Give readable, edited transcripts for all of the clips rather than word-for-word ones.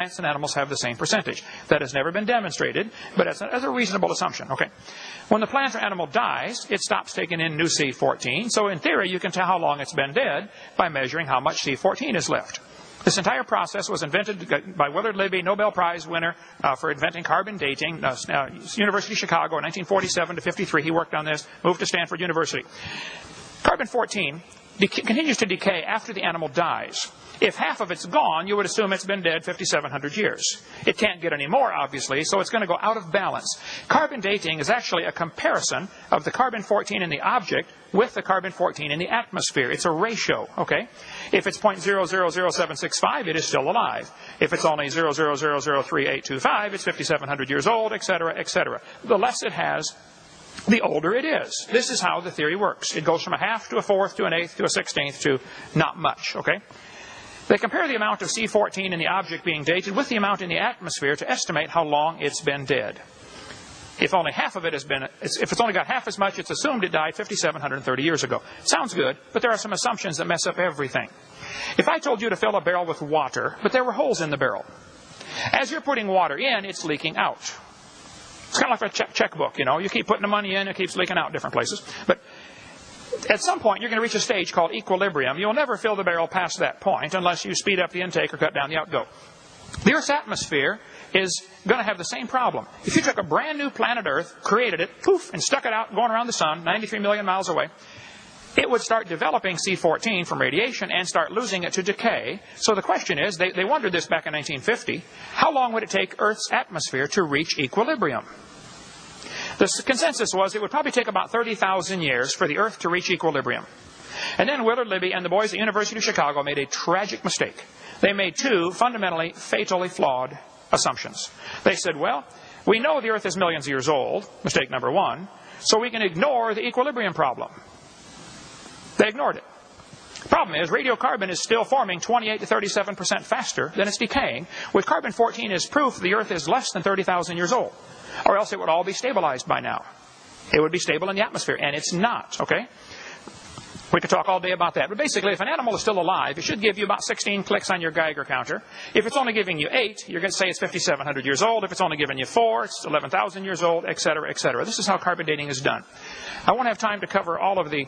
plants and animals have the same percentage. That has never been demonstrated, but as a reasonable assumption. Okay. When the plant or animal dies, it stops taking in new C14. So in theory, you can tell how long it's been dead by measuring how much C14 is left. This entire process was invented by Willard Libby, Nobel Prize winner for inventing carbon dating, University of Chicago in 1947 to 53. He worked on this, moved to Stanford University. Carbon-14 continues to decay after the animal dies. If half of it's gone, you would assume it's been dead 5,700 years. It can't get any more, obviously, so it's going to go out of balance. Carbon dating is actually a comparison of the carbon-14 in the object with the carbon-14 in the atmosphere. It's a ratio, okay? If it's 0.000765, it is still alive. If it's only 0.000385, it's 5,700 years old, etc., etc. The less it has, the older it is. This is how the theory works. It goes from a half to a fourth to an eighth to a 16th to not much, okay? They compare the amount of C14 in the object being dated with the amount in the atmosphere to estimate how long it's been dead. If only half of it has been, if it's only got half as much, it's assumed it died 5,730 years ago. Sounds good, but there are some assumptions that mess up everything. If I told you to fill a barrel with water, but there were holes in the barrel, as you're putting water in, it's leaking out. It's kind of like a checkbook, you know. You keep putting the money in, it keeps leaking out different places. But at some point, you're going to reach a stage called equilibrium. You'll never fill the barrel past that point unless you speed up the intake or cut down the outgo. The Earth's atmosphere is going to have the same problem. If you took a brand new planet Earth, created it, poof, and stuck it out going around the sun, 93 million miles away, it would start developing C14 from radiation and start losing it to decay. So the question is, they wondered this back in 1950, how long would it take Earth's atmosphere to reach equilibrium? The consensus was it would probably take about 30,000 years for the Earth to reach equilibrium. And then Willard Libby and the boys at the University of Chicago made a tragic mistake. They made two fundamentally, fatally flawed assumptions. They said, well, we know the Earth is millions of years old, mistake number one, so we can ignore the equilibrium problem. They ignored it. The problem is radiocarbon is still forming 28 to 37% faster than it's decaying, with carbon-14 as proof the Earth is less than 30,000 years old. Or else it would all be stabilized by now. It would be stable in the atmosphere, and it's not, okay? We could talk all day about that. But basically, if an animal is still alive, it should give you about 16 clicks on your Geiger counter. If it's only giving you 8, you're going to say it's 5,700 years old. If it's only giving you 4, it's 11,000 years old, etc., etc. This is how carbon dating is done. I won't have time to cover all of the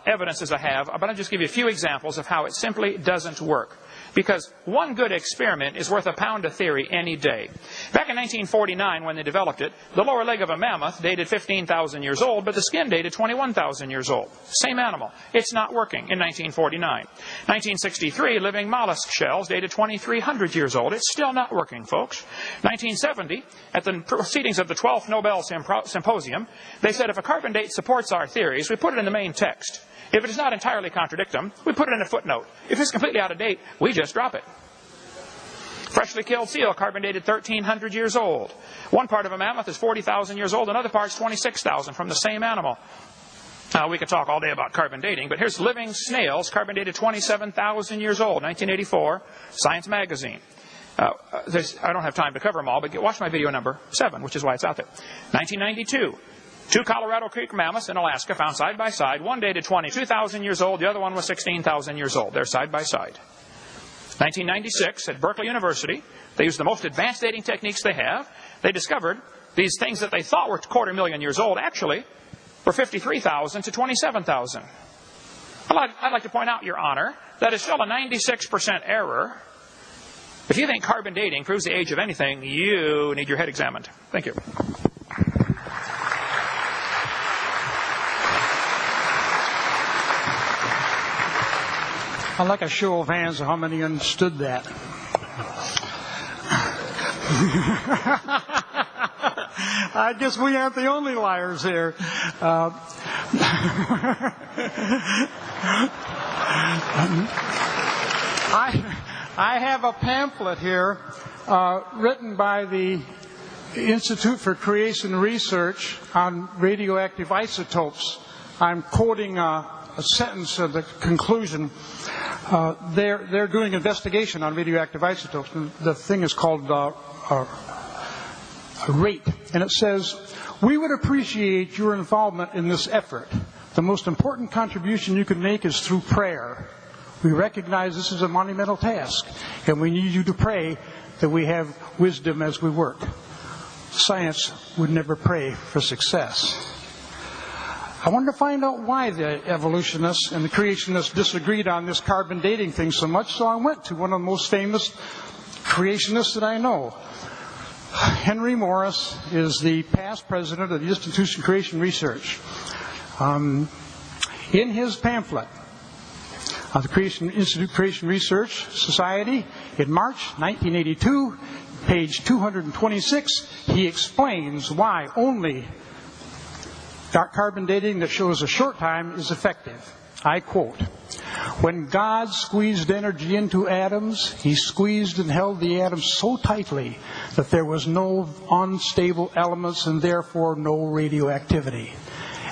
evidences I have, but I'll just give you a few examples of how it simply doesn't work. Because one good experiment is worth a pound of theory any day. Back in 1949, when they developed it, the lower leg of a mammoth dated 15,000 years old, but the skin dated 21,000 years old. Same animal. It's not working in 1949. 1963, living mollusk shells dated 2,300 years old. It's still not working, folks. 1970, at the proceedings of the 12th Nobel Symposium, they said if a carbon date supports our theories, we put it in the main text. If it does not entirely contradict them, we put it in a footnote. If it's completely out of date, we just drop it. Freshly killed seal, carbon dated 1,300 years old. One part of a mammoth is 40,000 years old, another part's 26,000 from the same animal. Now, we could talk all day about carbon dating, but here's living snails, carbon dated 27,000 years old, 1984, Science Magazine. I don't have time to cover them all, but watch my video number 7, which is why it's out there. 1992. 2 Colorado Creek mammoths in Alaska found side by side. One dated 22,000 years old. The other one was 16,000 years old. They're side by side. 1996 at Berkeley University, they used the most advanced dating techniques they have. They discovered these things that they thought were 250,000 years old actually were 53,000 to 27,000. I'd like to point out, Your Honor, that is still a 96% error. If you think carbon dating proves the age of anything, you need your head examined. Thank you. I'd like a show of hands of how many understood that. I guess we aren't the only liars here. I have a pamphlet here written by the Institute for Creation Research on radioactive isotopes. I'm quoting a sentence of the conclusion. They're doing investigation on radioactive isotopes. The thing is called rate. And it says, we would appreciate your involvement in this effort. The most important contribution you can make is through prayer. we recognize this is a monumental task, and we need you to pray that we have wisdom as we work. Science would never pray for success. I wanted to find out why the evolutionists and the creationists disagreed on this carbon dating thing so much, so I went to one of the most famous creationists that I know. Henry Morris is the past president of the Institution for Creation Research. In his pamphlet, the Institute for Creation Research Society, in March 1982, page 226, he explains why only carbon dating that shows a short time is effective. I quote, "When God squeezed energy into atoms, He squeezed and held the atoms so tightly that there was no unstable elements and therefore no radioactivity.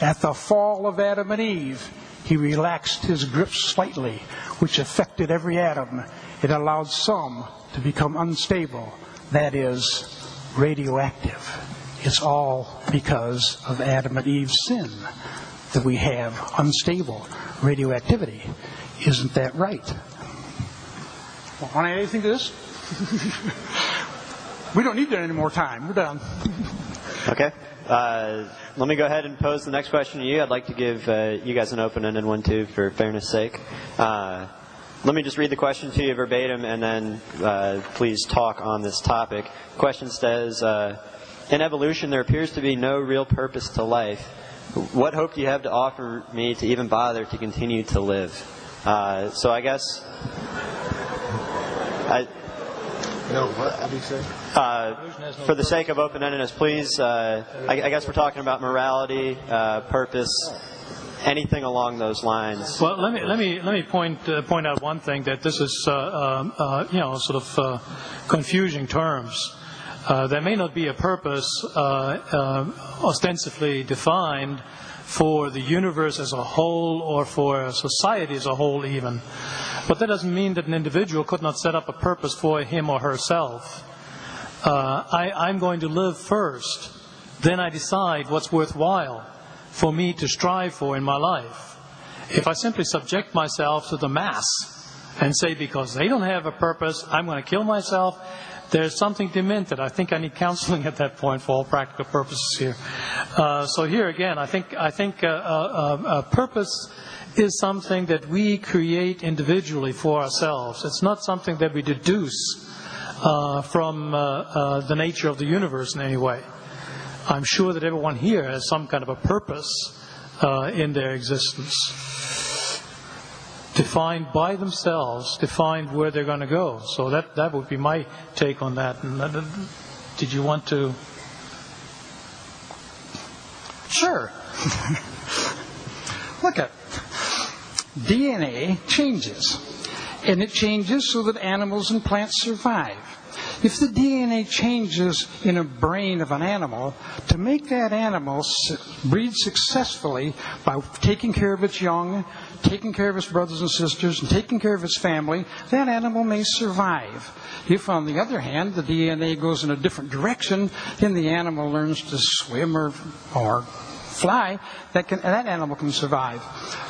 At the fall of Adam and Eve, He relaxed His grip slightly, which affected every atom. It allowed some to become unstable, that is, radioactive. It's all because of Adam and Eve's sin that we have unstable radioactivity. Isn't that right?" Want to add anything to this? We don't need that any more time. We're done. Okay. Let me go ahead and pose the next question to you. I'd like to give you guys an open-ended one, too, for fairness' sake. Let me just read the question to you verbatim, and then please talk on this topic. The question says, in evolution, there appears to be no real purpose to life. What hope do you have to offer me to even bother to continue to live? So I guess... No, what did he say? For the sake of open-endedness, please, I guess we're talking about morality, purpose, anything along those lines. Well, let me point out one thing, that this is sort of confusing terms. There may not be a purpose ostensibly defined for the universe as a whole or for society as a whole even. But that doesn't mean that an individual could not set up a purpose for him or herself. I'm going to live first. Then I decide what's worthwhile for me to strive for in my life. If I simply subject myself to the mass and say, because they don't have a purpose, I'm going to kill myself, there's something demented. I think I need counseling at that point for all practical purposes here. So here again, I think purpose is something that we create individually for ourselves. It's not something that we deduce from the nature of the universe in any way. I'm sure that everyone here has some kind of a purpose in their existence, defined by themselves, defined where they're going to go. So that would be my take on that. And did you want to? Sure. Look at DNA changes, and it changes so that animals and plants survive. If the DNA changes in a brain of an animal, to make that animal breed successfully by taking care of its young, taking care of its brothers and sisters, and taking care of its family, that animal may survive. If, on the other hand, the DNA goes in a different direction, then the animal learns to swim or fly, that animal can survive.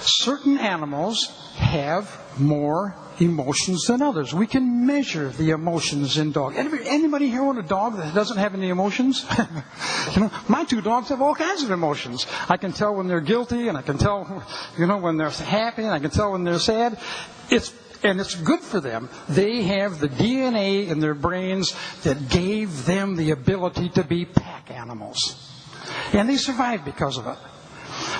Certain animals have more emotions than others. We can measure the emotions in dogs. Anybody here own a dog that doesn't have any emotions? My two dogs have all kinds of emotions. I can tell when they're guilty, and I can tell, when they're happy, and I can tell when they're sad. It's good for them. They have the DNA in their brains that gave them the ability to be pack animals. And they survive because of it.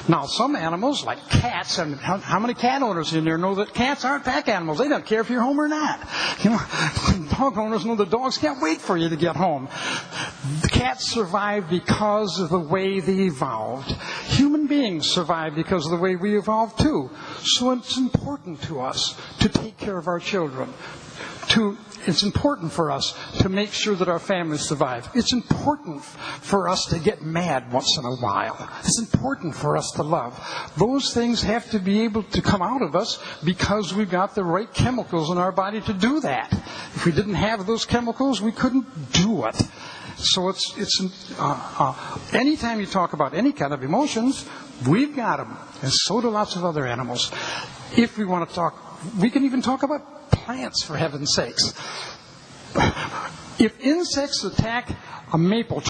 Now, some animals, like cats, and how many cat owners in there know that cats aren't pack animals? They don't care if you're home or not. Dog owners know the dogs can't wait for you to get home. The cats survive because of the way they evolved. Human beings survive because of the way we evolved too. So it's important to us to take care of our children. It's important for us to make sure that our families survive. It's important for us to get mad once in a while. It's important for us to love. Those things have to be able to come out of us because we've got the right chemicals in our body to do that. If we didn't have those chemicals, we couldn't do it. So anytime you talk about any kind of emotions, we've got them, and so do lots of other animals. If we want to talk, we can even talk about plants, for heaven's sakes. If insects attack a maple